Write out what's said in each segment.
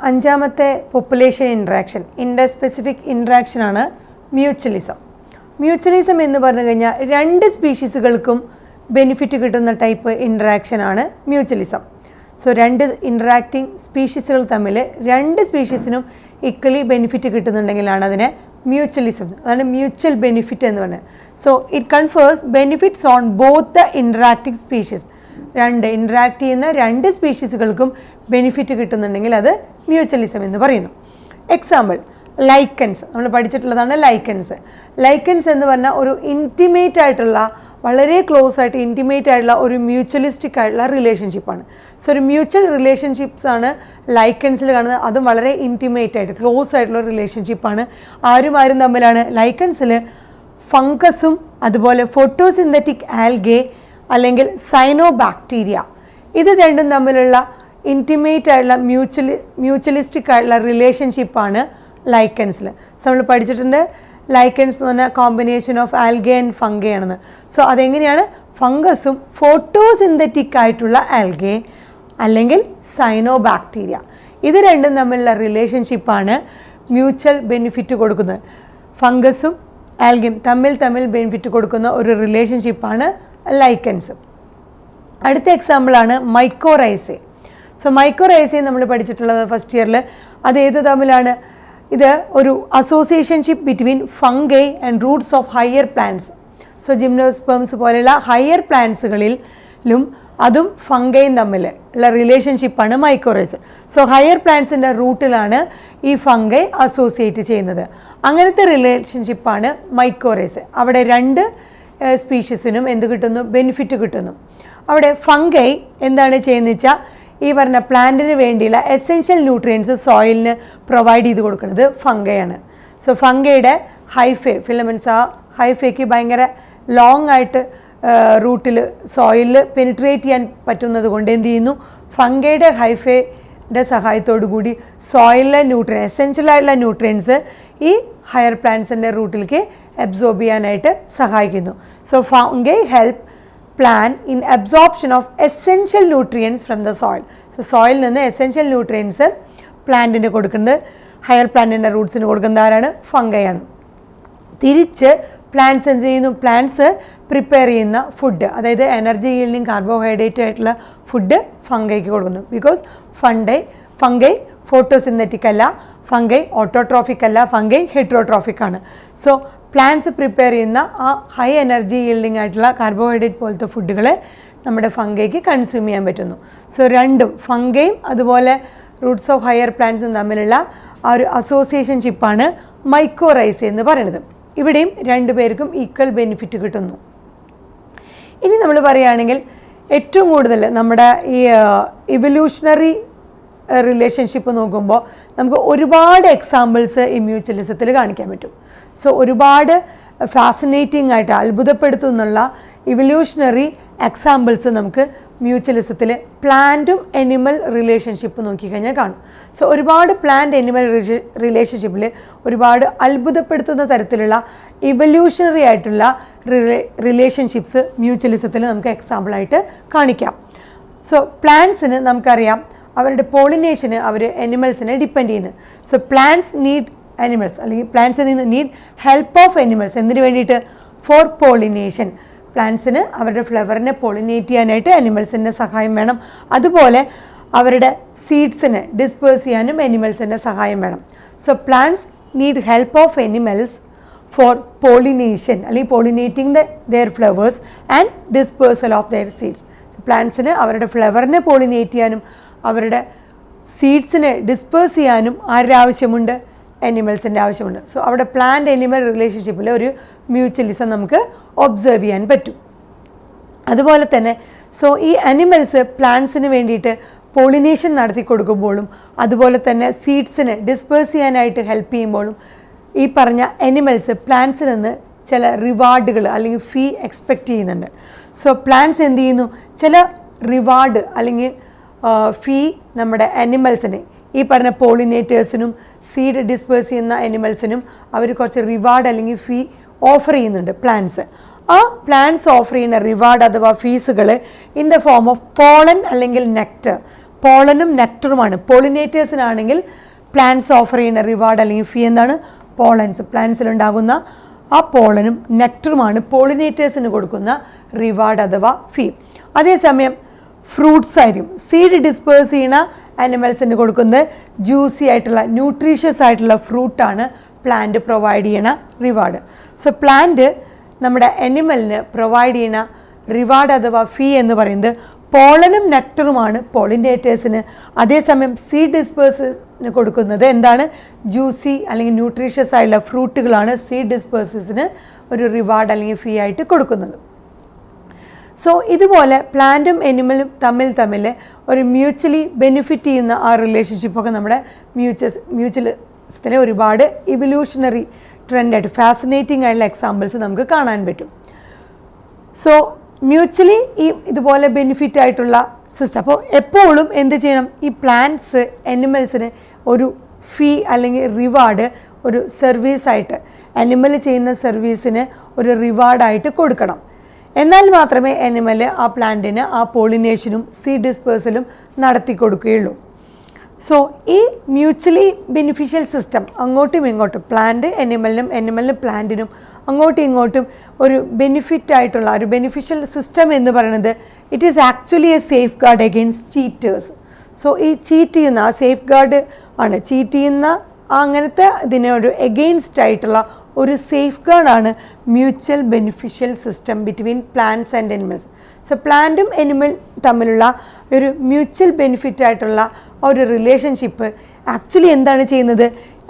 അഞ്ചാമത്തെ population interaction, ഇൻഡർസ്പെസിഫിക് interaction ആണ് mutualism. Mutualism എന്ന് പറഞ്ഞു കഴിഞ്ഞാൽ രണ്ട് സ്പീഷീസുകൾക്കും ബെനിഫിറ്റ് കിട്ടുന്ന ടൈപ്പ് ഇൻട്രാക്ഷൻ ആണ് മ്യൂച്വലിസം. സോ രണ്ട് ഇൻട്രാക്റ്റിംഗ് സ്പീഷീസുകൾ തമ്മിൽ രണ്ട് സ്പീഷീസിനും ഈക്വലി ബെനിഫിറ്റ് കിട്ടുന്നുണ്ടെങ്കിലാണ് അതിനെ മ്യൂച്വലിസം, അതാണ് മ്യൂച്വൽ ബെനിഫിറ്റ് എന്ന് പറയുന്നത്. So it confers benefits on both the interacting species. രണ്ട് ഇൻട്രാക്ട് ചെയ്യുന്ന രണ്ട് സ്പീഷീസുകൾക്കും ബെനിഫിറ്റ് കിട്ടുന്നുണ്ടെങ്കിൽ അത് മ്യൂച്വലിസം എന്ന് പറയുന്നു. എക്സാമ്പിൾ ലൈക്കൻസ്, നമ്മൾ പഠിച്ചിട്ടുള്ളതാണ് ലൈക്കൻസ്. ലൈക്കൻസ് എന്ന് പറഞ്ഞാൽ ഒരു ഇൻറ്റിമേറ്റ് ആയിട്ടുള്ള, വളരെ ക്ലോസ് ആയിട്ട് ഇൻറ്റിമേറ്റ് ആയിട്ടുള്ള ഒരു മ്യൂച്വലിസ്റ്റിക് ആയിട്ടുള്ള റിലേഷൻഷിപ്പാണ്. സോ ഒരു മ്യൂച്വൽ റിലേഷൻഷിപ്സ് ആണ് ലൈക്കൻസിൽ കാണുന്നത്. അതും വളരെ ഇൻറ്റിമേറ്റ് ആയിട്ട് ക്ലോസ് ആയിട്ടുള്ള റിലേഷൻഷിപ്പാണ്. ആരും തമ്മിലാണ് ലൈക്കൻസിൽ ഫംഗസും അതുപോലെ ഫോട്ടോസിന്തറ്റിക് ആൽഗെ അല്ലെങ്കിൽ സൈനോബാക്ടീരിയ, ഇത് രണ്ടും തമ്മിലുള്ള ഇൻറ്റിമേറ്റ് ആയിട്ടുള്ള മ്യൂച്വലിസ്റ്റിക് ആയിട്ടുള്ള റിലേഷൻഷിപ്പാണ് ലൈക്കൻസിൽ. സോ നമ്മൾ പഠിച്ചിട്ടുണ്ട് ലൈക്കൻസ് എന്ന് പറഞ്ഞാൽ combination of algae and fungi ആണെന്ന്. സോ അതെങ്ങനെയാണ് ഫംഗസും ഫോട്ടോസിന്തറ്റിക് ആയിട്ടുള്ള ആൽഗെ അല്ലെങ്കിൽ സൈനോബാക്ടീരിയ, ഇത് രണ്ടും തമ്മിലുള്ള റിലേഷൻഷിപ്പാണ് മ്യൂച്വൽ ബെനിഫിറ്റ് കൊടുക്കുന്നത്. ഫംഗസും ആൽഗയും തമ്മിൽ ബെനിഫിറ്റ് കൊടുക്കുന്ന ഒരു റിലേഷൻഷിപ്പാണ് ലൈക്കൻസ്. അടുത്ത എക്സാമ്പിളാണ് മൈക്കോറൈസേ. സോ മൈക്കോറൈസേ നമ്മൾ പഠിച്ചിട്ടുള്ളത് ഫസ്റ്റ് ഇയറിൽ. അത് ഏത് തമ്മിലാണ്? ഇത് ഒരു associationship between fungi and roots of higher plants. So gymnosperms പോലെയുള്ള ഹയർ പ്ലാന്റ്സുകളിലും അതും ഫംഗയും തമ്മിൽ ഉള്ള റിലേഷൻഷിപ്പാണ് മൈക്കോറൈസ്. സോ ഹയർ പ്ലാന്റ്സിൻ്റെ റൂട്ടിലാണ് ഈ ഫംഗൈ അസോസിയേറ്റ് ചെയ്യുന്നത്. അങ്ങനത്തെ റിലേഷൻഷിപ്പാണ് മൈക്കോറൈസ്. അവിടെ രണ്ട് സ്പീഷീസിനും എന്ത് കിട്ടുന്നു? ബെനിഫിറ്റ് കിട്ടുന്നു. അവിടെ ഫംഗൈ എന്താണ് ചെയ്യുന്നത് വെച്ചാൽ ഈ പറഞ്ഞ പ്ലാന്റിന് വേണ്ടിയുള്ള എസെൻഷ്യൽ ന്യൂട്രിയൻസ് സോയിലിന് പ്രൊവൈഡ് ചെയ്ത് കൊടുക്കുന്നത് ഫംഗയാണ്. സോ ഫംഗയുടെ ഹൈഫേ ഫിലമെൻസ്, ആ ഹൈഫേക്ക് ഭയങ്കര ലോങ് ആയിട്ട് റൂട്ടിൽ സോയിലിൽ പെനിട്രേറ്റ് ചെയ്യാൻ പറ്റുന്നത് കൊണ്ട് എന്ത് ചെയ്യുന്നു? ഫംഗയുടെ ഹൈഫേയുടെ സഹായത്തോടു കൂടി സോയിലിലെ എസെൻഷ്യൽ ആയിട്ടുള്ള ന്യൂട്രിയൻസ് ഈ ഹയർ പ്ലാന്റ്സിൻ്റെ റൂട്ടിലേക്ക് അബ്സോർബ് ചെയ്യാനായിട്ട് സഹായിക്കുന്നു. So fungi help plant in absorption of essential nutrients from the soil. So soil നിന്ന് essential nutrients പ്ലാന്റിന് കൊടുക്കുന്നത്, ഹയർ പ്ലാന്റിൻ്റെ റൂട്ട്സിന് കൊടുക്കുന്നത് ആരാണ്? ഫംഗയാണ്. തിരിച്ച് പ്ലാന്റ്സ് എന്ത് ചെയ്യുന്നു? പ്ലാന്റ്സ് പ്രിപ്പയർ ചെയ്യുന്ന ഫുഡ്, അതായത് എനർജി ഈൽഡിങ് കാർബോഹൈഡ്രേറ്റ് ആയിട്ടുള്ള ഫുഡ് ഫംഗയ്ക്ക് കൊടുക്കുന്നു. ബിക്കോസ് ഫംഗൈ ഫോട്ടോസിന്തറ്റിക് അല്ല, ഫംഗൈ ഓട്ടോട്രോഫിക് അല്ല, ഫംഗൈ ഹെട്രോട്രോഫിക് ആണ്. സോ പ്ലാന്റ്സ് പ്രിപ്പയർ ചെയ്യുന്ന ആ ഹൈ എനർജി ഈൽഡിങ് ആയിട്ടുള്ള കാർബോഹൈഡ്രേറ്റ് പോലത്തെ ഫുഡുകൾ നമ്മുടെ ഫംഗയ്ക്ക് കൺസ്യൂം ചെയ്യാൻ പറ്റുന്നു. സോ രണ്ടും ഫംഗയും അതുപോലെ റൂട്ട്സ് ഓഫ് ഹയർ പ്ലാന്റ്സും തമ്മിലുള്ള ആ ഒരു അസോസിയേഷൻഷിപ്പാണ് മൈക്കോറൈസേ എന്ന് പറയുന്നത്. ഇവിടെയും രണ്ടുപേർക്കും ഈക്വൽ ബെനിഫിറ്റ് കിട്ടുന്നു. ഇനി നമ്മൾ പറയുകയാണെങ്കിൽ ഏറ്റവും കൂടുതൽ നമ്മുടെ ഈ ഇവല്യൂഷണറി റിലേഷൻഷിപ്പ് നോക്കുമ്പോൾ നമുക്ക് ഒരുപാട് എക്സാമ്പിൾസ് ഈ മ്യൂച്വലിസത്തിൽ കാണിക്കാൻ പറ്റും. സോ ഒരുപാട് ഫാസിനേറ്റിംഗ് ആയിട്ട് അത്ഭുതപ്പെടുത്തുന്നുള്ള ഇവല്യൂഷണറി എക്സാമ്പിൾസ് നമുക്ക് മ്യൂച്വലിസത്തിൽ പ്ലാന്റും അനിമൽ റിലേഷൻഷിപ്പ് നോക്കിക്കഴിഞ്ഞാൽ കാണും. സോ ഒരുപാട് പ്ലാന്റ് അനിമൽ റിലേഷൻഷിപ്പിൽ ഒരുപാട് അത്ഭുതപ്പെടുത്തുന്ന തരത്തിലുള്ള ഇവല്യൂഷണറി ആയിട്ടുള്ള റിലേഷൻഷിപ്സ് മ്യൂച്വലിസത്തിൽ നമുക്ക് എക്സാമ്പിളായിട്ട് കാണിക്കാം. സോ പ്ലാന്റ്സിന് നമുക്കറിയാം അവരുടെ പോളിനേഷന് അവർ അനിമൽസിനെ ഡിപ്പെൻഡ് ചെയ്യുന്നത്. സോ പ്ലാന്റ്സ് നീഡ് അനിമൽസ്, അല്ലെങ്കിൽ പ്ലാന്റ്സിൽ നിന്ന് നീഡ് ഹെൽപ്പ് ഓഫ് അനിമൽസ്. എന്തിനു വേണ്ടിയിട്ട്? Four pollination. പ്ലാന്റ്സിന് അവരുടെ ഫ്ലവറിനെ പോളിനേറ്റ് ചെയ്യാനായിട്ട് അനിമൽസിൻ്റെ സഹായം വേണം. അതുപോലെ അവരുടെ സീഡ്സിനെ ഡിസ്പേഴ്സ് ചെയ്യാനും അനിമൽസിൻ്റെ സഹായം വേണം. So plants need help of animals for pollination, അല്ലെങ്കിൽ pollinating their flowers and dispersal of their seeds. പ്ലാന്റ്സിന് അവരുടെ ഫ്ലവറിനെ പോളിനേറ്റ് ചെയ്യാനും അവരുടെ സീഡ്സിനെ ഡിസ്പേഴ്സ് ചെയ്യാനും ആരുടെ ആവശ്യമുണ്ട്? അനിമൽസിൻ്റെ ആവശ്യമുണ്ട്. സോ അവിടെ പ്ലാന്റ് അനിമൽ റിലേഷൻഷിപ്പിൽ ഒരു മ്യൂച്വലിസം നമുക്ക് ഒബ്സർവ് ചെയ്യാൻ പറ്റും. അതുപോലെ തന്നെ സോ ഈ അനിമൽസ് പ്ലാന്റ്സിന് വേണ്ടിയിട്ട് പോളിനേഷൻ നടത്തി കൊടുക്കുമ്പോഴും അതുപോലെ തന്നെ സീഡ്സിനെ ഡിസ്പേഴ്സ് ചെയ്യാനായിട്ട് ഹെൽപ്പ് ചെയ്യുമ്പോഴും ഈ പറഞ്ഞ അനിമൽസ് പ്ലാന്റ്സിൽ നിന്ന് ചില റിവാർഡുകൾ അല്ലെങ്കിൽ ഫീ എക്സ്പെക്റ്റ് ചെയ്യുന്നുണ്ട്. സോ പ്ലാന്റ്സ് എന്ത് ചെയ്യുന്നു? ചില റിവാർഡ് അല്ലെങ്കിൽ ഫീ നമ്മുടെ അനിമൽസിന്, ഈ പറഞ്ഞ പോളിനേറ്റേഴ്സിനും സീഡ് ഡിസ്പേഴ്സ് ചെയ്യുന്ന അനിമൽസിനും അവർ കുറച്ച് റിവാർഡ് അല്ലെങ്കിൽ ഫീ ഓഫർ ചെയ്യുന്നുണ്ട് പ്ലാന്റ്സ്. ആ പ്ലാന്റ്സ് ഓഫർ ചെയ്യുന്ന റിവാർഡ് അഥവാ ഫീസുകൾ in the form of pollen അല്ലെങ്കിൽ നെക്ടർ. പോളനും നെക്ടറുമാണ്. പോളിനേറ്റേഴ്സിനാണെങ്കിൽ പ്ലാന്റ്സ് ഓഫർ ചെയ്യുന്ന റിവാർഡ് അല്ലെങ്കിൽ ഫീ എന്താണ്? പോളൻസ്. പ്ലാന്റ്സിലുണ്ടാകുന്ന ആ പോളനും നെക്ടറുമാണ് പോളിനേറ്റേഴ്സിന് കൊടുക്കുന്ന റിവാർഡ് അഥവാ ഫീ. അതേസമയം ഫ്രൂട്ട്സ് ആയിരിക്കും. സീഡ് ഡിസ്പേഴ്സ് ചെയ്യുന്ന ആനിമൽസിന് കൊടുക്കുന്നത് ജ്യൂസി ആയിട്ടുള്ള ന്യൂട്രീഷ്യസ് ആയിട്ടുള്ള ഫ്രൂട്ടാണ് പ്ലാന്റ് പ്രൊവൈഡ് ചെയ്യണ റിവാർഡ്. സോ പ്ലാന്റ് നമ്മുടെ അനിമലിന് പ്രൊവൈഡ് ചെയ്യുന്ന റിവാർഡ് അഥവാ ഫീ എന്ന് പറയുന്നത് പോളനും നെക്ടറുമാണ് പോളിനേറ്റേഴ്സിന്. അതേസമയം സീഡ് ഡിസ്പേഴ്സിന് കൊടുക്കുന്നത് എന്താണ്? ജ്യൂസി അല്ലെങ്കിൽ ന്യൂട്രീഷ്യസ് ആയിട്ടുള്ള ഫ്രൂട്ടുകളാണ് സീഡ് ഡിസ്പേഴ്സസിന് ഒരു റിവാർഡ് അല്ലെങ്കിൽ ഫീ ആയിട്ട് കൊടുക്കുന്നത്. സോ ഇതുപോലെ പ്ലാന്റും അനിമലും തമ്മിൽ ഒരു മ്യൂച്വലി ബെനിഫിറ്റ് ചെയ്യുന്ന ആ റിലേഷൻഷിപ്പൊക്കെ നമ്മുടെ മ്യൂച്വലിസത്തിലെ ഒരുപാട് ഇവല്യൂഷണറി ട്രെൻഡായിട്ട് ഫാസിനേറ്റിംഗ് ആയിട്ടുള്ള എക്സാമ്പിൾസ് നമുക്ക് കാണാൻ പറ്റും. സോ മ്യൂച്വലി ഇതുപോലെ ബെനിഫിറ്റ് ആയിട്ടുള്ള സിസ്റ്റം. അപ്പോൾ എപ്പോഴും എന്ത് ചെയ്യണം? ഈ പ്ലാന്റ്സ് അനിമൽസിന് ഒരു ഫീ അല്ലെങ്കിൽ റിവാർഡ് ഒരു സർവീസായിട്ട്, അനിമൽ ചെയ്യുന്ന സർവീസിന് ഒരു റിവാർഡായിട്ട് കൊടുക്കണം. എന്നാൽ മാത്രമേ അനിമൽ ആ പ്ലാന്റിന് ആ പോളിനേഷനും സീഡ് ഡിസ്പേഴ്സലും നടത്തി കൊടുക്കുകയുള്ളൂ. സോ ഈ മ്യൂച്വലി ബെനിഫിഷ്യൽ സിസ്റ്റം അങ്ങോട്ടും ഇങ്ങോട്ടും പ്ലാന്റ് അനിമലിനും പ്ലാന്റിനും അങ്ങോട്ടും ഇങ്ങോട്ടും ഒരു ബെനിഫിറ്റ് ആയിട്ടുള്ള ഒരു ബെനിഫിഷ്യൽ സിസ്റ്റം എന്ന് പറയുന്നത് it is actually a safe guard against cheaters. So ഈ ചീറ്റ് ചെയ്യുന്ന ആ സേഫ് ഗാർഡ് ആണ്, ചീറ്റ് ചെയ്യുന്ന അങ്ങനത്തെ ഇതിനൊരു എഗെയിൻസ്റ്റ് ആയിട്ടുള്ള ഒരു സേഫ് ഗാർഡാണ് mutual beneficial system between plants and animals. So പ്ലാന്റും അനിമൽ തമ്മിലുള്ള ഒരു മ്യൂച്വൽ ബെനിഫിറ്റ് ആയിട്ടുള്ള ഒരു റിലേഷൻഷിപ്പ് ആക്ച്വലി എന്താണ് ചെയ്യുന്നത്?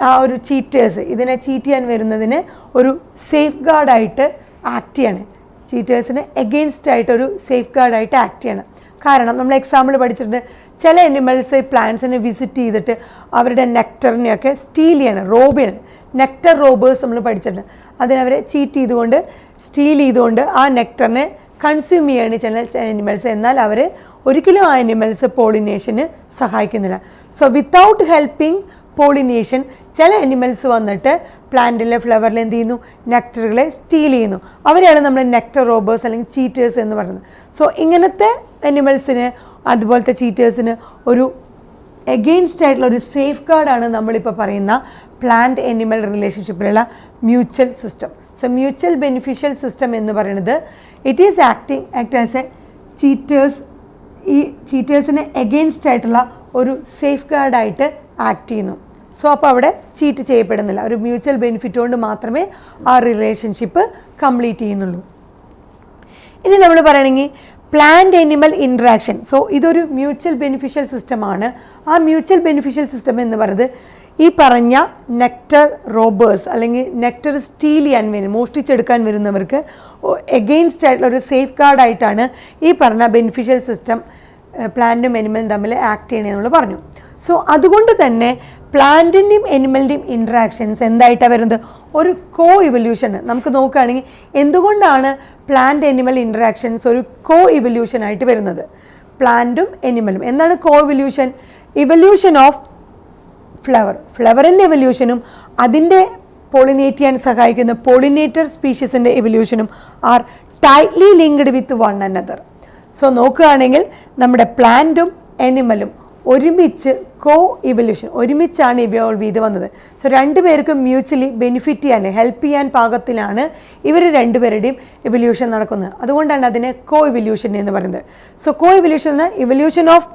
ആ ഒരു ചീറ്റേഴ്സ് ഇതിനെ ചീറ്റ് ചെയ്യാൻ വരുന്നതിന് ഒരു സേഫ് ഗാർഡായിട്ട് ആക്ട് ചെയ്യണം. ചീറ്റേഴ്സിന് എഗെയിൻസ്റ്റ് ആയിട്ടൊരു സേഫ് ഗാർഡായിട്ട് ആക്ട് ചെയ്യണം. കാരണം നമ്മൾ എക്സാമ്പിൾ പഠിച്ചിട്ടുണ്ട്, ചില അനിമൽസ് പ്ലാന്റ്സിനെ വിസിറ്റ് ചെയ്തിട്ട് അവരുടെ നെക്ടറിനെയൊക്കെ സ്റ്റീൽ ചെയ്യണം, റോബ് ചെയ്യണം. നെക്ടർ റോബേഴ്സ് നമ്മൾ പഠിച്ചിട്ടുണ്ട്. അതിനവരെ ചീറ്റ് ചെയ്തുകൊണ്ട് സ്റ്റീൽ ചെയ്തുകൊണ്ട് ആ നെക്ടറിനെ കൺസ്യൂം ചെയ്യാണ് ചില അനിമൽസ്. എന്നാൽ അവർ ഒരിക്കലും ആ അനിമൽസ് പോളിനേഷന് സഹായിക്കുന്നില്ല. സോ വിത്തൗട്ട് ഹെൽപ്പിംഗ് പോളിനേഷൻ ചില അനിമൽസ് വന്നിട്ട് പ്ലാന്റിലെ ഫ്ലവറിൽ എന്ത് ചെയ്യുന്നു? നെക്ടറുകളെ സ്റ്റീൽ ചെയ്യുന്നു. അവരെയാണ് നമ്മൾ നെക്ടർ റോബേഴ്സ് അല്ലെങ്കിൽ ചീറ്റേഴ്സ് എന്ന് പറയുന്നത്. സോ ഇങ്ങനത്തെ അനിമൽസിന് അതുപോലത്തെ ചീറ്റേഴ്സിന് ഒരു എഗെയിൻസ്റ്റ് ആയിട്ടുള്ള ഒരു സേഫ് ഗാർഡാണ് നമ്മളിപ്പോൾ പറയുന്ന പ്ലാന്റ് അനിമൽ റിലേഷൻഷിപ്പിലുള്ള mutual system. So mutual beneficial system എന്ന് പറയുന്നത് it is act as a ഈ ചീറ്റേഴ്സിന് എഗെയിൻസ്റ്റ് ആയിട്ടുള്ള ഒരു സേഫ് ഗാർഡായിട്ട് ആക്ട് ചെയ്യുന്നു. സോ അപ്പോൾ അവിടെ ചീറ്റ് ചെയ്യപ്പെടുന്നില്ല. ഒരു മ്യൂച്വൽ ബെനിഫിറ്റ് കൊണ്ട് മാത്രമേ ആ റിലേഷൻഷിപ്പ് കംപ്ലീറ്റ് ചെയ്യുന്നുള്ളൂ. ഇനി നമ്മൾ പറയണമെങ്കിൽ പ്ലാന്റ് അനിമൽ ഇൻട്രാക്ഷൻ. സോ ഇതൊരു മ്യൂച്വൽ ബെനിഫിഷ്യൽ സിസ്റ്റമാണ്. ആ മ്യൂച്വൽ ബെനിഫിഷ്യൽ സിസ്റ്റം എന്ന് പറയുന്നത് ഈ പറഞ്ഞ നെക്ടർ റോബേഴ്സ് അല്ലെങ്കിൽ നെക്ടർ സ്റ്റീൽ ചെയ്യാൻ വരും, മോഷ്ടിച്ചെടുക്കാൻ വരുന്നവർക്ക് എഗെയിൻസ്റ്റ് ആയിട്ടുള്ള ഒരു സേഫ് ഗാർഡായിട്ടാണ് ഈ പറഞ്ഞ ബെനിഫിഷ്യൽ സിസ്റ്റം പ്ലാന്റും അനിമലും തമ്മിൽ ആക്ട് ചെയ്യണമെന്ന് നമ്മൾ പറഞ്ഞു. സോ അതുകൊണ്ട് തന്നെ പ്ലാന്റിൻ്റെയും അനിമലിൻ്റെയും ഇൻട്രാക്ഷൻസ് എന്തായിട്ടാണ് വരുന്നത്? ഒരു കോ ഇവല്യൂഷൻ. നമുക്ക് നോക്കുകയാണെങ്കിൽ എന്തുകൊണ്ടാണ് പ്ലാന്റ് അനിമൽ ഇൻട്രാക്ഷൻസ് ഒരു കോ ഇവല്യൂഷനായിട്ട് വരുന്നത്? പ്ലാന്റും അനിമലും എന്താണ് കോ ഇവല്യൂഷൻ? ഇവല്യൂഷൻ ഓഫ് ഫ്ലവറിൻ്റെ എവല്യൂഷനും അതിൻ്റെ പോളിനേറ്റ് ചെയ്യാൻ സഹായിക്കുന്ന പോളിനേറ്റർ സ്പീഷീസിൻ്റെ എവല്യൂഷനും are tightly linked with one another. So നോക്കുകയാണെങ്കിൽ നമ്മുടെ പ്ലാന്റും അനിമലും ഒരുമിച്ച് കോ ഇവല്യൂഷൻ ഒരുമിച്ചാണ് ഇവോൾവ് ചെയ്ത് വന്നത്. സോ രണ്ടുപേർക്കും മ്യൂച്വലി ബെനിഫിറ്റ് ചെയ്യാൻ ഹെൽപ്പ് ചെയ്യാൻ പാകത്തിലാണ് ഇവർ രണ്ടുപേരുടെയും ഇവല്യൂഷൻ നടക്കുന്നത്. അതുകൊണ്ടാണ് അതിനെ കോ ഇവല്യൂഷൻ എന്ന് പറയുന്നത്. സോ കോ ഇവല്യൂഷൻ എന്ന ഇവല്യൂഷൻ ഓഫ്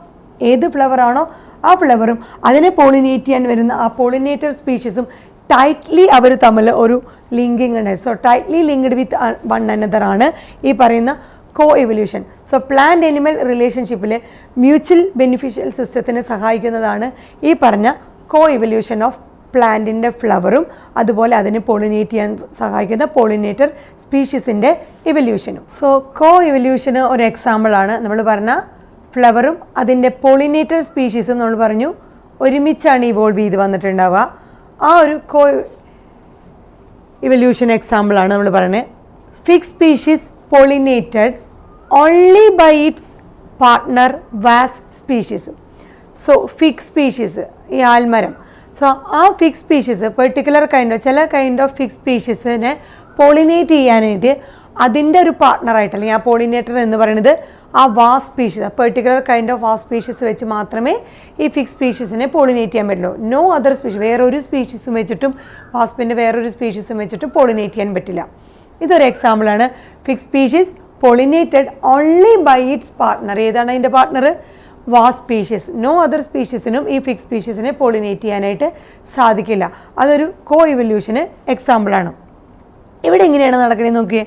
ഏത് ഫ്ലവർ ആണോ ആ ഫ്ലവറും അതിനെ പോളിനേറ്റ് ചെയ്യാൻ വരുന്ന ആ പോളിനേറ്റർ സ്പീഷീസും ടൈറ്റ്ലി അവർ തമ്മിൽ ഒരു ലിങ്കിങ് ഉണ്ട്. So tightly linked with one another ആണ് ഈ പറയുന്ന കോ എവല്യൂഷൻ. സോ പ്ലാന്റ് അനിമൽ റിലേഷൻഷിപ്പിൽ മ്യൂച്വൽ ബെനിഫിഷ്യൽ സിസ്റ്റത്തിന് സഹായിക്കുന്നതാണ് ഈ പറഞ്ഞ കോ എവല്യൂഷൻ ഓഫ് പ്ലാന്റിൻ്റെ ഫ്ലവറും അതുപോലെ അതിന് പോളിനേറ്റ് ചെയ്യാൻ സഹായിക്കുന്ന പോളിനേറ്റർ സ്പീഷീസിൻ്റെ എവല്യൂഷനും. സോ കോ എവല്യൂഷന് ഒരു എക്സാമ്പിളാണ് നമ്മൾ പറഞ്ഞ ഫ്ലവറും അതിൻ്റെ പോളിനേറ്റർ സ്പീഷീസും നമ്മൾ പറഞ്ഞു ഒരുമിച്ചാണ് ഇവോൾവ് ചെയ്ത് വന്നിട്ടുണ്ടാവുക. ആ ഒരു കോ ഇവല്യൂഷൻ എക്സാമ്പിളാണ് നമ്മൾ പറയുന്നത്. Fig species pollinated only by its partner wasp species. So fig species ഈ ആൽമരം. സോ ആ ഫിഗ് സ്പീഷീസ് പെർട്ടിക്കുലർ ചില കൈൻഡ് ഓഫ് ഫിഗ് സ്പീഷീസിനെ പോളിനേറ്റ് ചെയ്യാനായിട്ട് അതിൻ്റെ ഒരു പാർട്ട്ണറായിട്ട് അല്ലെങ്കിൽ ആ പോളിനേറ്റർ എന്ന് പറയുന്നത് ആ was species, particular kind of was species വെച്ച് മാത്രമേ ഈ ഫിക്സ് സ്പീഷീസിനെ പോളിനേറ്റ് ചെയ്യാൻ പറ്റുള്ളൂ. നോ അതർ സ്പീഷീസ്, വേറൊരു സ്പീഷീസും വെച്ചിട്ടും വാസ്പിൻ്റെ വേറൊരു സ്പീഷീസും വെച്ചിട്ടും പോളിനേറ്റ് ചെയ്യാൻ പറ്റില്ല. ഇതൊരു എക്സാമ്പിളാണ്. Fig species pollinated only by its partner. ഏതാണ് അതിൻ്റെ partner? Wasp species. No other സ്പീഷീസിനും ഈ ഫിക്സ് സ്പീഷീസിനെ പോളിനേറ്റ് ചെയ്യാനായിട്ട് സാധിക്കില്ല. അതൊരു കോ ഇവല്യൂഷന് എക്സാമ്പിളാണ്. ഇവിടെ എങ്ങനെയാണ് നടക്കണേന്ന് നോക്കിയേ.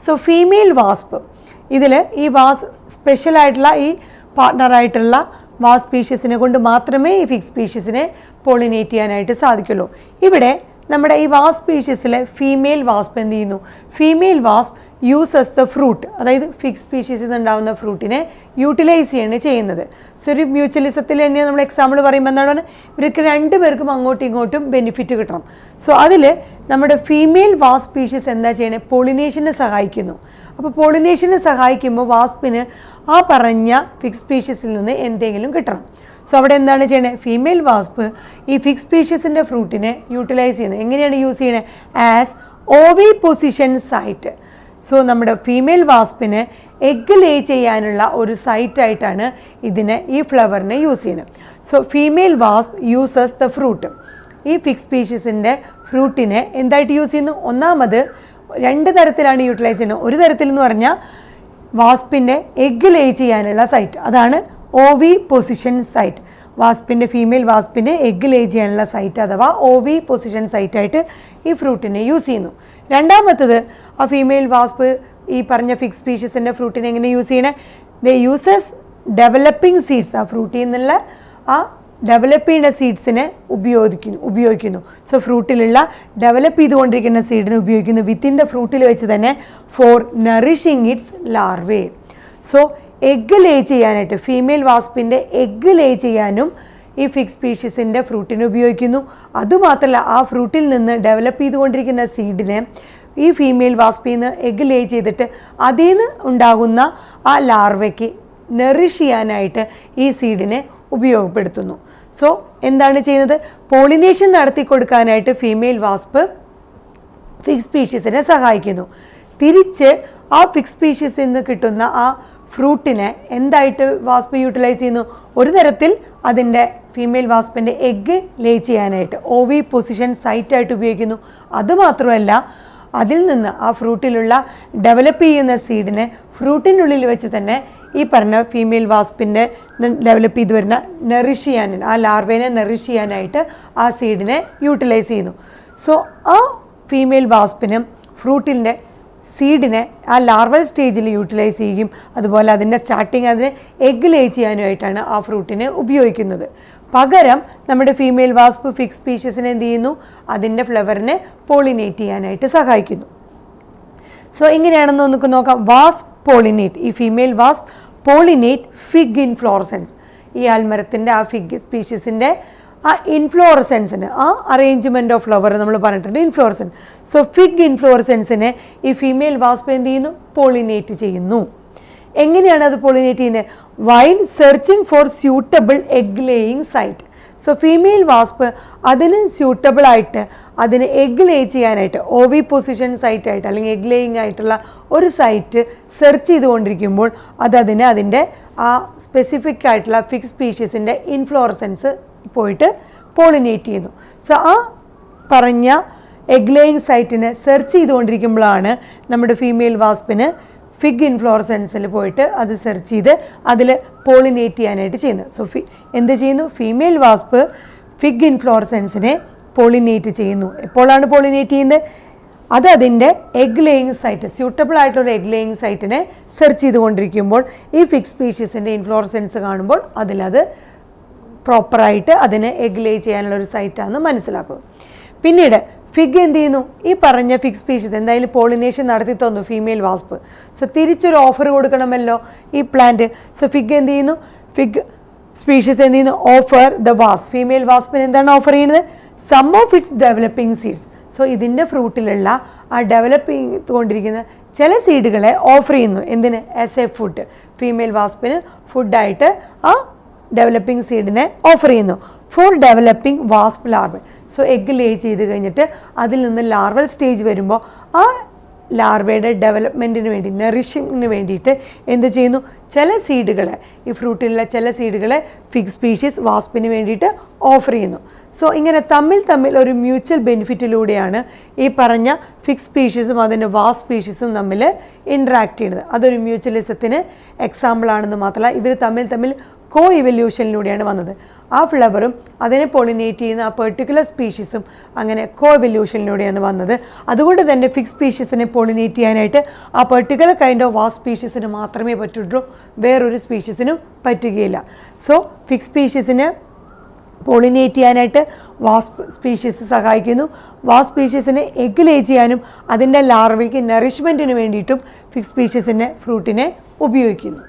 സോ ഫീമെയിൽ വാസ്പ്, ഇതിൽ ഈ വാസ് സ്പെഷ്യലായിട്ടുള്ള ഈ പാർട്ട്ണറായിട്ടുള്ള വാസ് സ്പീഷീസിനെ കൊണ്ട് മാത്രമേ ഈ ഫിക്സ് സ്പീഷീസിനെ പോളിനേറ്റ് ചെയ്യാനായിട്ട് സാധിക്കുള്ളൂ. ഇവിടെ നമ്മുടെ ഈ വാസ് സ്പീഷീസിലെ ഫീമെയിൽ വാസ്പ് എന്ത് ചെയ്യുന്നു? ഫീമെയിൽ വാസ്പ് യൂസസ് ദ ഫ്രൂട്ട്, അതായത് ഫിക്സ് സ്പീഷീസിൽ നിന്നുണ്ടാകുന്ന ഫ്രൂട്ടിനെ യൂട്ടിലൈസ് ചെയ്യാണ് ചെയ്യുന്നത്. സോ ഒരു മ്യൂച്വലിസത്തിൽ തന്നെ നമ്മൾ എക്സാമ്പിൾ പറയുമ്പോൾ എന്താണ്, ഇവർക്ക് രണ്ടുപേർക്കും അങ്ങോട്ടും ഇങ്ങോട്ടും ബെനിഫിറ്റ് കിട്ടണം. സോ അതിൽ നമ്മുടെ ഫീമെയിൽ വാസ് സ്പീഷീസ് എന്താ ചെയ്യണേ? പോളിനേഷന് സഹായിക്കുന്നു. അപ്പോൾ പോളിനേഷന് സഹായിക്കുമ്പോൾ വാസ്പിന് ആ പറഞ്ഞ ഫിക്സ് സ്പീഷീസിൽ നിന്ന് എന്തെങ്കിലും കിട്ടണം. സോ അവിടെ എന്താണ് ചെയ്യണേ? ഫീമെയിൽ വാസ്പ് ഈ ഫിക്സ് സ്പീഷീസിൻ്റെ ഫ്രൂട്ടിനെ യൂട്ടിലൈസ് ചെയ്യുന്നത്. എങ്ങനെയാണ് യൂസ് ചെയ്യണേ? As ഓവി position site. സോ നമ്മുടെ ഫീമെയിൽ വാസ്പിന് എഗ്ഗ് ലേ ചെയ്യാനുള്ള ഒരു സൈറ്റായിട്ടാണ് ഇതിനെ, ഈ ഫ്ലവറിനെ യൂസ് ചെയ്യുന്നത്. So female വാസ്പ് uses the fruit. ഈ ഫിക്സ് സ്പീഷീസിൻ്റെ ഫ്രൂട്ടിനെ എന്തായിട്ട് യൂസ് ചെയ്യുന്നു? ഒന്നാമത് രണ്ട് തരത്തിലാണ് യൂട്ടിലൈസ് ചെയ്യുന്നത്. ഒരു തരത്തിൽ എന്ന് പറഞ്ഞാൽ വാസ്പിൻ്റെ എഗ്ഗ് ലേ ചെയ്യാനുള്ള സൈറ്റ്, അതാണ് ഓവി പൊസിഷൻ സൈറ്റ്. വാസ്പിൻ്റെ ഫീമെയിൽ വാസ്പിൻ്റെ എഗ്ഗ് ലേ ചെയ്യാനുള്ള സൈറ്റ് അഥവാ ഓവി പൊസിഷൻ സൈറ്റായിട്ട് ഈ ഫ്രൂട്ടിനെ യൂസ് ചെയ്യുന്നു. രണ്ടാമത്തത് ആ ഫീമെയിൽ വാസ്പ് ഈ പറഞ്ഞ ഫിക്സ് സ്പീഷീസിൻ്റെ ഫ്രൂട്ടിനെ എങ്ങനെ യൂസ് ചെയ്യണേ? ദേ യൂസസ് ഡെവലപ്പിംഗ് സീഡ്സ്. ആ ഫ്രൂട്ടിൽ നിന്നുള്ള ആ ഡെവലപ്പ് ചെയ്യുന്ന സീഡ്സിനെ ഉപയോഗിക്കുന്നു. സോ ഫ്രൂട്ടിലുള്ള ഡെവലപ്പ് ചെയ്തുകൊണ്ടിരിക്കുന്ന സീഡിനെ ഉപയോഗിക്കുന്നു വിത്തിൻ ദ ഫ്രൂട്ടിൽ വെച്ച് തന്നെ for nourishing its larvae. So egg lay ചെയ്യാനായിട്ട് ഫീമെയിൽ വാസ്പിൻ്റെ എഗ്ഗ് ലേ ചെയ്യാനും ഈ ഫിക്സ് സ്പീഷീസിൻ്റെ ഫ്രൂട്ടിനെ ഉപയോഗിക്കുന്നു. അതുമാത്രമല്ല ആ ഫ്രൂട്ടിൽ നിന്ന് ഡെവലപ്പ് ചെയ്തുകൊണ്ടിരിക്കുന്ന സീഡിനെ ഈ ഫീമെയിൽ വാസ്പിൽ നിന്ന് എഗ്ഗ് ലേ ചെയ്തിട്ട് അതിൽ നിന്ന് ഉണ്ടാകുന്ന ആ ലാർവയ്ക്ക് നറിഷ് ചെയ്യാനായിട്ട് ഈ സീഡിനെ ഉപയോഗപ്പെടുത്തുന്നു. സോ എന്താണ് ചെയ്യുന്നത്? പോളിനേഷൻ നടത്തി കൊടുക്കാനായിട്ട് ഫീമെയിൽ വാസ്പ് ഫിക്സ് സ്പീഷീസിനെ സഹായിക്കുന്നു. തിരിച്ച് ആ ഫിക്സ് സ്പീഷീസിൽ നിന്ന് കിട്ടുന്ന ആ ഫ്രൂട്ടിനെ എന്തായിട്ട് വാസ്പ് യൂട്ടിലൈസ് ചെയ്യുന്നു? ഒരു തരത്തിൽ അതിൻ്റെ ഫീമെയിൽ വാസ്പിൻ്റെ എഗ്ഗ് ലേ ചെയ്യാനായിട്ട് ഓവി പൊസിഷൻ സൈറ്റായിട്ട് ഉപയോഗിക്കുന്നു. അതുമാത്രമല്ല അതിൽ നിന്ന് ആ ഫ്രൂട്ടിലുള്ള ഡെവലപ്പ് ചെയ്യുന്ന സീഡിനെ ഫ്രൂട്ടിനുള്ളിൽ വെച്ച് തന്നെ ഈ പറഞ്ഞ ഫീമെയിൽ വാസ്പിൻ്റെ ഡെവലപ്പ് ചെയ്ത് വരുന്ന നറിഷ് ചെയ്യാൻ, ആ ലാർവേനെ നറിഷ് ചെയ്യാനായിട്ട് ആ സീഡിനെ യൂട്ടിലൈസ് ചെയ്യുന്നു. സോ ആ ഫീമെയിൽ വാസ്പിനും ഫ്രൂട്ടിൻ്റെ സീഡിനെ ആ ലാർവൽ സ്റ്റേജിൽ യൂട്ടിലൈസ് ചെയ്യുകയും അതുപോലെ അതിൻ്റെ സ്റ്റാർട്ടിങ് അതിനെ എഗ്ഗ് ലേ ചെയ്യാനുമായിട്ടാണ് ആ ഫ്രൂട്ടിനെ ഉപയോഗിക്കുന്നത്. പകരം നമ്മുടെ ഫീമെയിൽ വാസ്പ് ഫിക്സ് സ്പീഷീസിനെ എന്ത് ചെയ്യുന്നു? അതിൻ്റെ ഫ്ലവറിനെ പോളിനേറ്റ് ചെയ്യാനായിട്ട് സഹായിക്കുന്നു. സോ എങ്ങനെയാണെന്ന് നമുക്ക് നോക്കാം. വാസ്പ് പോളിനേറ്റ്, ഈ ഫീമെയിൽ വാസ്പ് പോളിനേറ്റ് ഫിഗ് ഇൻഫ്ലോറസൻസ്. ഈ ആൽമരത്തിൻ്റെ ആ ഫിഗ് സ്പീഷീസിൻ്റെ ആ ഇൻഫ്ലോറസൻസിന്, ആ അറേഞ്ച്മെൻറ്റ് ഓഫ് ഫ്ലവർ നമ്മൾ പറഞ്ഞിട്ടുണ്ട് ഇൻഫ്ലോറസൻസ്. സോ ഫിഗ് ഇൻഫ്ലോറസൻസിനെ ഈ ഫീമെയിൽ വാസ്പ് എന്ത് ചെയ്യുന്നു? പോളിനേറ്റ് ചെയ്യുന്നു. എങ്ങനെയാണ് അത് പോളിനേറ്റ് ചെയ്യുന്നത്? While searching for suitable egg laying site. So female wasp അതിന് സ്യൂട്ടബിൾ ആയിട്ട് അതിന് എഗ് ലേ ചെയ്യാനായിട്ട് ഓവി പൊസിഷൻ സൈറ്റായിട്ട് അല്ലെങ്കിൽ എഗ് ലേയിങ് ആയിട്ടുള്ള ഒരു സൈറ്റ് സെർച്ച് ചെയ്തുകൊണ്ടിരിക്കുമ്പോൾ അതിനെ അതിൻ്റെ ആ സ്പെസിഫിക് ആയിട്ടുള്ള ഫിക്സ് സ്പീഷീസിൻ്റെ ഇൻഫ്ലോറസൻസ് പോയിട്ട് പോളിനേറ്റ് ചെയ്യുന്നു. സോ ആ പറഞ്ഞ എഗ് ലേയിങ് സൈറ്റിനെ സെർച്ച് ചെയ്തുകൊണ്ടിരിക്കുമ്പോഴാണ് നമ്മുടെ ഫീമെയിൽ വാസ്പിന് ഫിഗ് ഇൻഫ്ലോറസൻസിൽ പോയിട്ട് അത് സെർച്ച് ചെയ്ത് അതിൽ പോളിനേറ്റ് ചെയ്യാനായിട്ട് ചെയ്യുന്നത്. സോ എന്ത് ചെയ്യുന്നു? ഫീമെയിൽ വാസ്പ് ഫിഗ് ഇൻഫ്ലോറസൻസിനെ പോളിനേറ്റ് ചെയ്യുന്നു. എപ്പോഴാണ് പോളിനേറ്റ് ചെയ്യുന്നത്? അത് അതിൻ്റെ എഗ് ലേയിങ് സൈറ്റ്, സ്യൂട്ടബിൾ ആയിട്ടുള്ള എഗ് ലേയിങ് സൈറ്റിനെ സെർച്ച് ചെയ്തുകൊണ്ടിരിക്കുമ്പോൾ ഈ ഫിക്സ് സ്പീഷീസിൻ്റെ ഇൻഫ്ലോറസൻസ് കാണുമ്പോൾ അതിലത് പ്രോപ്പറായിട്ട് അതിന് എഗ് ലേ ചെയ്യാനുള്ള ഒരു സൈറ്റാണെന്ന് മനസ്സിലാക്കുന്നു. പിന്നീട് ഫിഗ് എന്ത് ചെയ്യുന്നു? ഈ പറഞ്ഞ ഫിക്സ് സ്പീഷീസ് എന്തായാലും പോളിനേഷൻ നടത്തി തന്നു ഫീമെയിൽ വാസ്പ്. സോ തിരിച്ചൊരു ഓഫർ കൊടുക്കണമല്ലോ ഈ പ്ലാന്റ്. സോ ഫിഗ് എന്ത് ചെയ്യുന്നു? ഫിഗ് സ്പീഷീസ് എന്ത് ചെയ്യുന്നു? ഓഫർ ദ വാസ്പ്, ഫീമെയിൽ വാസ്പിന് എന്താണ് ഓഫർ ചെയ്യുന്നത്? Some of its developing seeds. So ഇതിൻ്റെ ഫ്രൂട്ടിലുള്ള ആ ഡെവലപ്പ് ചെയ്തുകൊണ്ടിരിക്കുന്ന ചില സീഡുകളെ ഓഫർ ചെയ്യുന്നു. എന്തിന്? ആസ് എ ഫുഡ്, ഫീമെയിൽ വാസ്പിന് ഫുഡായിട്ട് ആ ഡെവലപ്പിംഗ് സീഡിനെ ഓഫർ ചെയ്യുന്നു for developing wasp larva. So egg lay ചെയ്ത് കഴിഞ്ഞിട്ട് അതിൽ നിന്ന് ലാർവൽ സ്റ്റേജ് വരുമ്പോൾ ആ ലാർവയുടെ ഡെവലപ്മെൻറ്റിന് വേണ്ടി നറിഷിങ്ങിന് വേണ്ടിയിട്ട് എന്ത് ചെയ്യുന്നു, ചില സീഡുകളെ, ഈ ഫ്രൂട്ടിലുള്ള ചില സീഡുകളെ ഫിഗ് സ്പീഷീസ് വാസ്പിന് വേണ്ടിയിട്ട് ഓഫർ ചെയ്യുന്നു. സോ ഇങ്ങനെ തമ്മിൽ ഒരു മ്യൂച്വൽ ബെനിഫിറ്റിലൂടെയാണ് ഈ പറഞ്ഞ ഫിഗ് സ്പീഷീസും അതിൻ്റെ വാസ്പ് സ്പീഷീസും തമ്മിൽ ഇൻട്രാക്ട് ചെയ്യുന്നത്. അതൊരു മ്യൂച്വലിസത്തിന് എക്സാമ്പിളാണെന്ന് മാത്രമല്ല, ഇവർ തമ്മിൽ കോ ഇവല്യൂഷനിലൂടെയാണ് വന്നത്. ആ ഫ്ലവറും അതിനെ പോളിനേറ്റ് ചെയ്യുന്ന ആ പെർട്ടിക്കുലർ സ്പീഷീസും അങ്ങനെ കോ ഇവല്യൂഷനിലൂടെയാണ് വന്നത്. അതുകൊണ്ട് തന്നെ ഫിഗ് സ്പീഷീസിനെ പോളിനേറ്റ് ചെയ്യാനായിട്ട് ആ പെർട്ടിക്കുലർ കൈൻഡ് ഓഫ് വാസ്പ് സ്പീഷീസിന് മാത്രമേ പറ്റുള്ളൂ, വേറൊരു സ്പീഷീസിനും പറ്റുകയില്ല. സോ ഫിഗ് സ്പീഷീസിന് പോളിനേറ്റ് ചെയ്യാനായിട്ട് വാസ്പ് സ്പീഷീസ് സഹായിക്കുന്നു. വാസ്പ് സ്പീഷീസിനെ എഗ് ലേ ചെയ്യാനും അതിൻ്റെ ലാർവയ്ക്ക് നറിഷ്മെൻറ്റിന് വേണ്ടിയിട്ടും ഫിഗ് സ്പീഷീസിൻ്റെ ഫ്രൂട്ടിനെ ഉപയോഗിക്കുന്നു.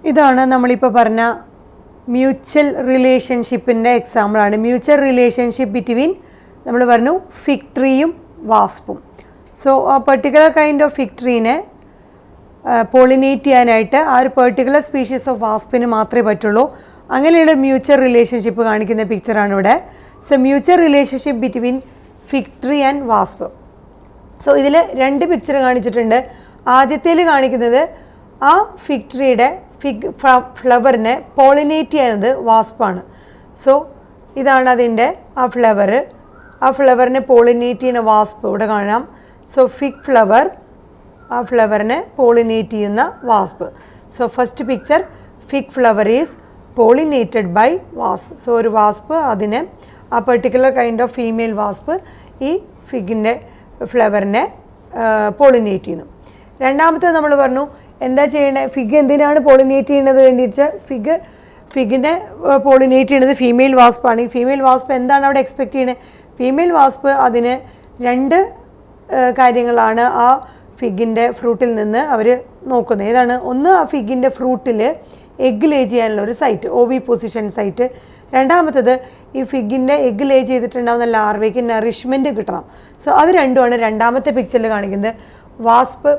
ഇതാണ് നമ്മളിപ്പോൾ പറഞ്ഞ മ്യൂച്വൽ റിലേഷൻഷിപ്പിൻ്റെ എക്സാമ്പിളാണ്. മ്യൂച്വൽ റിലേഷൻഷിപ്പ് ബിറ്റ്വീൻ നമ്മൾ പറഞ്ഞു ഫിഗ് ട്രീയും വാസ്പും. സോ ആ പെർട്ടിക്കുലർ കൈൻഡ് ഓഫ് ഫിഗ് ട്രീനെ പോളിനേറ്റ് ചെയ്യാനായിട്ട് ആ ഒരു പെർട്ടിക്കുലർ സ്പീഷീസ് ഓഫ് വാസ്പിന് മാത്രമേ പറ്റുള്ളൂ. അങ്ങനെയുള്ള മ്യൂച്വൽ റിലേഷൻഷിപ്പ് കാണിക്കുന്ന പിക്ചറാണ് ഇവിടെ. So mutual relationship between fig tree and വാസ്പ്. So ഇതിൽ രണ്ട് പിക്ചർ കാണിച്ചിട്ടുണ്ട്. ആദ്യത്തേൽ കാണിക്കുന്നത് ആ ഫിഗ് ട്രീയുടെ ഫിഗ് ഫ്ലവറിനെ പോളിനേറ്റ് ചെയ്യുന്നത് വാസ്പാണ്. സോ ഇതാണ് അതിൻ്റെ ആ ഫ്ലവർ. ആ ഫ്ലവറിനെ പോളിനേറ്റ് ചെയ്യുന്ന വാസ്പ് ഇവിടെ കാണാം. സോ ഫിഗ് ഫ്ലവർ, ആ ഫ്ലവറിനെ പോളിനേറ്റ് ചെയ്യുന്ന wasp. So first picture fig flower is pollinated by wasp. So ഒരു വാസ്പ് അതിനെ, ആ particular kind of female wasp ഈ ഫിഗിൻ്റെ ഫ്ലവറിനെ പോളിനേറ്റ് ചെയ്യുന്നു. രണ്ടാമത്തെ നമ്മൾ പറഞ്ഞു എന്താ ചെയ്യണത്, ഫിഗ് എന്തിനാണ് പോളിനേറ്റ് ചെയ്യുന്നത് വേണ്ടിയിട്ട് ഫിഗിനെ പോളിനേറ്റ് ചെയ്യുന്നത് ഫീമെയിൽ വാസ്പാണ്. ഈ ഫീമെയിൽ വാസ്പ് എന്താണ് അവിടെ എക്സ്പെക്റ്റ് ചെയ്യുന്നത്? ഫീമെയിൽ വാസ്പ് അതിന് രണ്ട് കാര്യങ്ങളാണ് ആ ഫിഗിൻ്റെ ഫ്രൂട്ടിൽ നിന്ന് അവർ നോക്കുന്നത്. ഏതാണ്? ഒന്ന്, ആ ഫിഗിൻ്റെ ഫ്രൂട്ടിൽ എഗ് ലേ ചെയ്യാനുള്ള ഒരു സൈറ്റ്, ഓവി പൊസിഷൻ സൈറ്റ്. രണ്ടാമത്തത് ഈ ഫിഗിൻ്റെ എഗ് ലേ ചെയ്തിട്ടുണ്ടാകുന്ന ലാർവയ്ക്ക് നറിഷ്മെൻറ്റ് കിട്ടണം. സോ അത് രണ്ടുമാണ് രണ്ടാമത്തെ പിക്ചറിൽ കാണിക്കുന്നത്. വാസ്പ്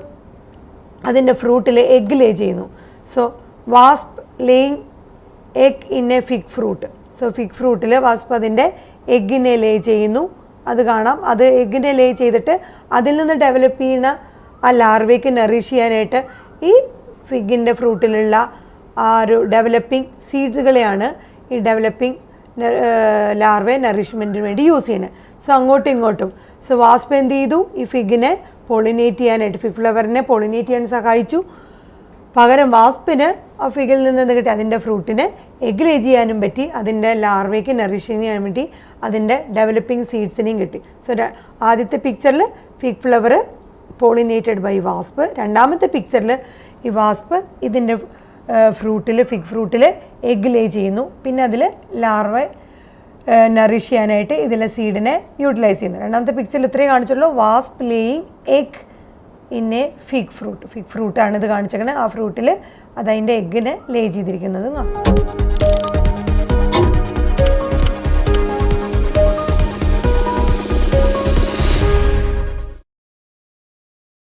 അതിൻ്റെ ഫ്രൂട്ടിൽ എഗ് ലേ ചെയ്യുന്നു. So wasp laying egg in a fig fruit. So fig ഫ്രൂട്ടിൽ വാസ്പ് അതിൻ്റെ എഗ്ഗിനെ ലേ ചെയ്യുന്നു, അത് കാണാം. അത് എഗ്ഗിനെ ലേ ചെയ്തിട്ട് അതിൽ നിന്ന് ഡെവലപ്പ് ചെയ്യുന്ന ആ ലാർവയ്ക്ക് നറിഷ് ചെയ്യാനായിട്ട് ഈ ഫിഗിൻ്റെ ഫ്രൂട്ടിലുള്ള ആ ഒരു ഡെവലപ്പിംഗ് സീഡ്സുകളെയാണ് ഈ ഡെവലപ്പിംഗ് ലാർവെ നറിഷ്മെൻറ്റിന് വേണ്ടി യൂസ് ചെയ്യുന്നത്. സോ അങ്ങോട്ടും ഇങ്ങോട്ടും. സോ വാസ്പ് എന്ത് ചെയ്തു? ഈ ഫിഗിനെ പോളിനേറ്റ് ചെയ്യാനായിട്ട്, ഫിഗ് ഫ്ലവറിനെ പോളിനേറ്റ് ചെയ്യാൻ സഹായിച്ചു. പകരം വാസ്പിന് ആ ഫിഗിൽ നിന്ന് എന്ത് കിട്ടി? അതിൻ്റെ ഫ്രൂട്ടിനെ എഗ് ലേ ചെയ്യാനും പറ്റി, അതിൻ്റെ ലാർവയ്ക്ക് നറിഷ് ചെയ്യാൻ വേണ്ടി അതിൻ്റെ ഡെവലപ്പിംഗ് സീഡ്സിനെയും കിട്ടി. സോ ആദ്യത്തെ പിക്ചറിൽ fig flower pollinated by wasp. രണ്ടാമത്തെ പിക്ചറിൽ ഈ വാസ്പ് ഇതിൻ്റെ ഫ്രൂട്ടിൽ, ഫിഗ് ഫ്രൂട്ടിൽ എഗ് ലേ ചെയ്യുന്നു. പിന്നെ അതിൽ ലാർവ നറിഷ് ചെയ്യാനായിട്ട് ഇതിലെ സീഡിനെ യൂട്ടിലൈസ് ചെയ്യുന്നു. രണ്ടാമത്തെ പിക്ചറിൽ ഇത്രയും കാണിച്ചുള്ളൂ. Wasp laying egg in a fig fruit. Fig ഫ്രൂട്ടാണ് ഇത് കാണിച്ചേക്കണത്. ആ ഫ്രൂട്ടിൽ അത് അതിൻ്റെ എഗ്ഗിനെ ലേ ചെയ്തിരിക്കുന്നത് കാണാം.